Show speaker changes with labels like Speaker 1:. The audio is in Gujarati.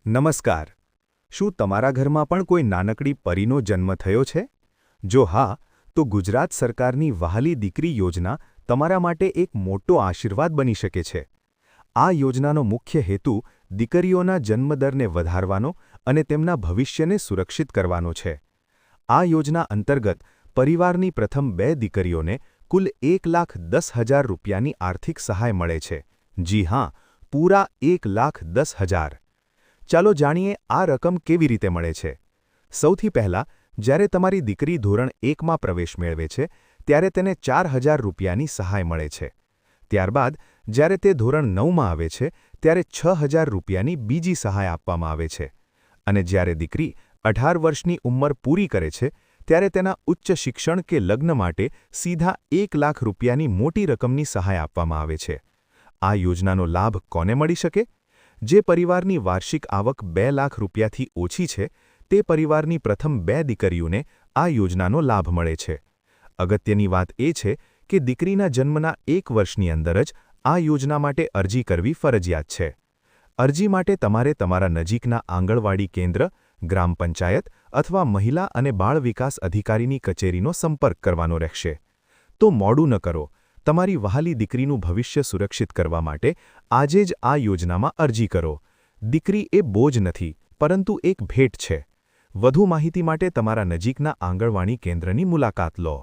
Speaker 1: નમસ્કાર. શું તમારા ઘરમાં પણ કોઈ નાનકડી પરીનો જન્મ થયો છે? જો હા, તો ગુજરાત સરકારની વહાલી દીકરી યોજના તમારા માટે એક મોટો આશીર્વાદ બની શકે છે. આ યોજનાનો મુખ્ય હેતુ દીકરીઓના જન્મદરને વધારવાનો અને તેમના ભવિષ્યને સુરક્ષિત કરવાનો છે. આ યોજના અંતર્ગત પરિવારની પ્રથમ 2 દીકરીઓને કુલ ₹1,10,000ની આર્થિક સહાય મળે છે. જી હા, પૂરા ₹1,10,000. ચાલો જાણીએ આ રકમ કેવી રીતે મળે છે. સૌથી પહેલાં, જ્યારે તમારી દીકરી ધોરણ 1માં પ્રવેશ મેળવે છે, ત્યારે તેને ₹4,000ની સહાય મળે છે. ત્યારબાદ, જ્યારે તે ધોરણ 9માં આવે છે, ત્યારે ₹6,000ની બીજી સહાય આપવામાં આવે છે. અને જ્યારે દીકરી 18 વર્ષની ઉંમર પૂરી કરે છે, ત્યારે તેના ઉચ્ચ શિક્ષણ કે લગ્ન માટે સીધા ₹1,00,000ની મોટી રકમની સહાય આપવામાં આવે છે. આ યોજનાનો લાભ કોને મળી શકે? જે પરિવારની વાર્ષિક આવક ₹2,00,000થી ઓછી છે, તે પરિવારની પ્રથમ 2 દીકરીઓને આ યોજનાનો લાભ મળે છે. અગત્યની વાત એ છે કે દીકરીના જન્મના 1 વર્ષની અંદર જ આ યોજના માટે અરજી કરવી ફરજિયાત છે. અરજી માટે તમારે તમારા નજીકના આંગણવાડી કેન્દ્ર, ગ્રામ પંચાયત અથવા મહિલા અને બાળ વિકાસ અધિકારીની કચેરીનો સંપર્ક કરવાનો રહેશે. તો મોડું ન કરો. તમારી વહાલી દીકરીનું ભવિષ્ય સુરક્ષિત કરવા માટે આજે જ આ યોજનામાં અરજી કરો. દીકરી એ બોજ નથી, પરંતુ એક ભેટ છે. વધુ માહિતી માટે તમારા નજીકના આંગણવાડી કેન્દ્રની મુલાકાત લો.